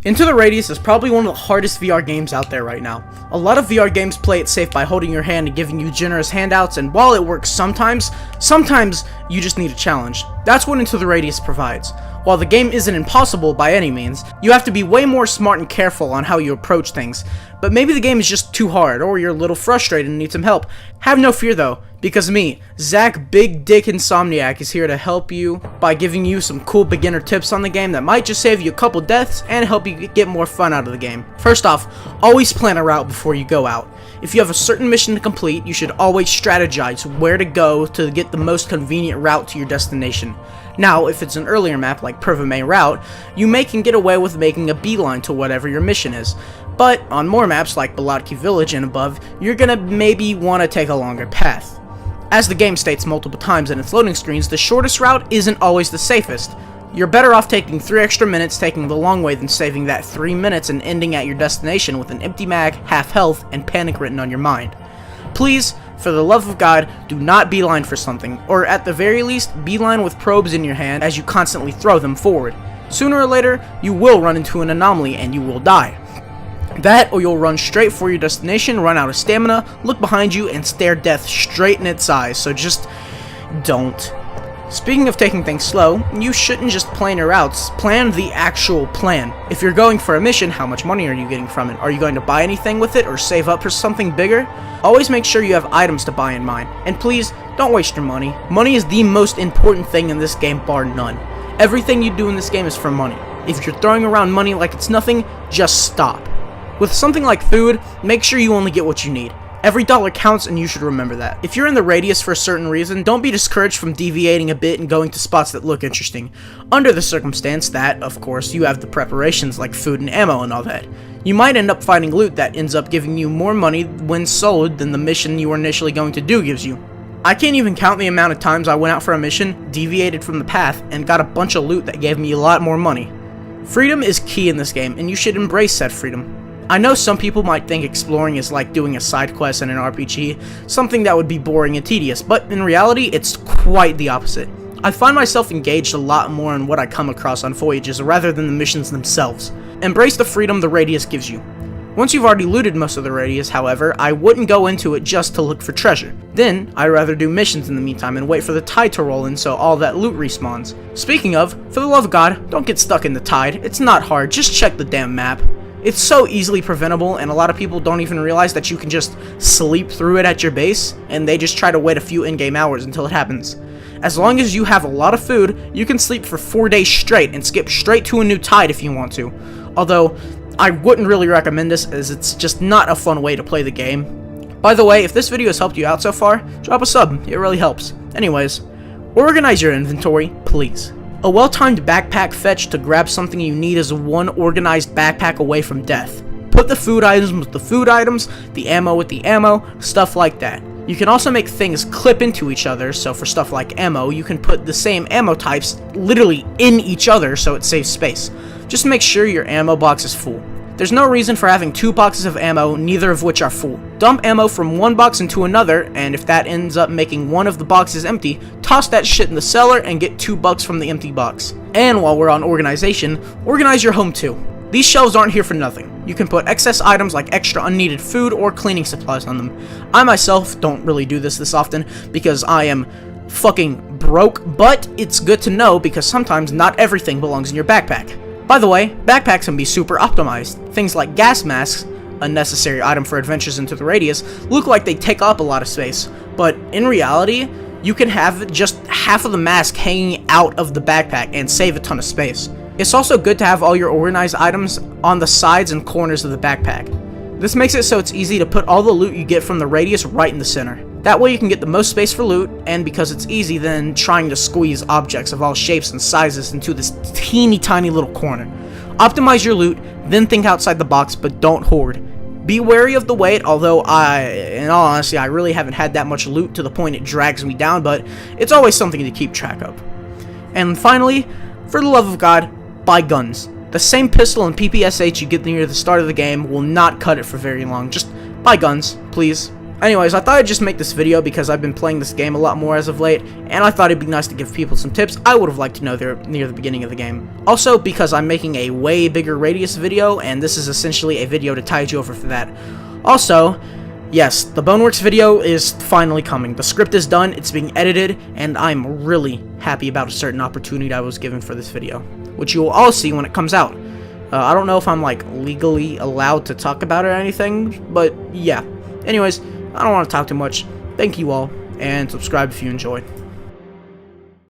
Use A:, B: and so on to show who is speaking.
A: Into the Radius is probably one of the hardest VR games out there right now. A lot of VR games play it safe by holding your hand and giving you generous handouts, and while it works sometimes you just need a challenge. That's what Into the Radius provides. While the game isn't impossible by any means, you have to be way more smart and careful on how you approach things. But maybe the game is just too hard, or you're a little frustrated and need some help. Have no fear though, because me, Zach Big Dick Insomniac, is here to help you by giving you some cool beginner tips on the game that might just save you a couple deaths and help you get more fun out of the game. First off, always plan a route before you go out. If you have a certain mission to complete, you should always strategize where to go to get the most convenient route to your destination. Now, if it's an earlier map like Pervame Route, you can get away with making a beeline to whatever your mission is. But on more maps like Balotki Village and above, you're gonna maybe want to take a longer path. As the game states multiple times in its loading screens, the shortest route isn't always the safest. You're better off taking 3 extra minutes taking the long way than saving that 3 minutes and ending at your destination with an empty mag, half health, and panic written on your mind. Please, for the love of God, do not beeline for something, or at the very least, beeline with probes in your hand as you constantly throw them forward. Sooner or later, you will run into an anomaly and you will die. That, or you'll run straight for your destination, run out of stamina, look behind you, and stare death straight in its eyes, so just don't. Speaking of taking things slow, you shouldn't just plan your routes, plan the actual plan. If you're going for a mission, how much money are you getting from it? Are you going to buy anything with it or save up for something bigger? Always make sure you have items to buy in mind. And please, don't waste your money. Money is the most important thing in this game, bar none. Everything you do in this game is for money. If you're throwing around money like it's nothing, just stop. With something like food, make sure you only get what you need. Every dollar counts, and you should remember that. If you're in the Radius for a certain reason, don't be discouraged from deviating a bit and going to spots that look interesting. Under the circumstance that, of course, you have the preparations like food and ammo and all that. You might end up finding loot that ends up giving you more money when sold than the mission you were initially going to do gives you. I can't even count the amount of times I went out for a mission, deviated from the path, and got a bunch of loot that gave me a lot more money. Freedom is key in this game, and you should embrace said freedom. I know some people might think exploring is like doing a side quest in an RPG, something that would be boring and tedious, but in reality, it's quite the opposite. I find myself engaged a lot more in what I come across on voyages rather than the missions themselves. Embrace the freedom the Radius gives you. Once you've already looted most of the Radius, however, I wouldn't go into it just to look for treasure. Then, I'd rather do missions in the meantime and wait for the tide to roll in so all that loot respawns. Speaking of, for the love of God, don't get stuck in the tide. It's not hard, just check the damn map. It's so easily preventable, and a lot of people don't even realize that you can just sleep through it at your base, and they just try to wait a few in-game hours until it happens. As long as you have a lot of food, you can sleep for 4 days straight and skip straight to a new tide if you want to. Although, I wouldn't really recommend this, as it's just not a fun way to play the game. By the way, if this video has helped you out so far, drop a sub, it really helps. Anyways, organize your inventory, please. A well-timed backpack fetch to grab something you need is one organized backpack away from death. Put the food items with the food items, the ammo with the ammo, stuff like that. You can also make things clip into each other, so for stuff like ammo, you can put the same ammo types literally in each other so it saves space. Just make sure your ammo box is full. There's no reason for having 2 boxes of ammo, neither of which are full. Dump ammo from one box into another, and if that ends up making one of the boxes empty, toss that shit in the cellar and get $2 from the empty box. And while we're on organization, organize your home too. These shelves aren't here for nothing. You can put excess items like extra unneeded food or cleaning supplies on them. I myself don't really do this often because I am fucking broke, but it's good to know because sometimes not everything belongs in your backpack. By the way, backpacks can be super optimized. Things like gas masks, a necessary item for adventures into the Radius, look like they take up a lot of space, but in reality, you can have just half of the mask hanging out of the backpack and save a ton of space. It's also good to have all your organized items on the sides and corners of the backpack. This makes it so it's easy to put all the loot you get from the Radius right in the center. That way you can get the most space for loot, and because it's easy than trying to squeeze objects of all shapes and sizes into this teeny tiny little corner. Optimize your loot, then think outside the box, but don't hoard. Be wary of the weight, although in all honesty, I really haven't had that much loot to the point it drags me down, but it's always something to keep track of. And finally, for the love of God, buy guns. The same pistol and PPSH you get near the start of the game will not cut it for very long. Just buy guns, please. Anyways, I thought I'd just make this video because I've been playing this game a lot more as of late, and I thought it'd be nice to give people some tips I would have liked to know there near the beginning of the game. Also, because I'm making a way bigger radius video, and this is essentially a video to tide you over for that. Also, yes, the Boneworks video is finally coming. The script is done, it's being edited, and I'm really happy about a certain opportunity I was given for this video, which you will all see when it comes out. I don't know if I'm like legally allowed to talk about it or anything, but yeah. Anyways, I don't want to talk too much. Thank you all, and subscribe if you enjoyed.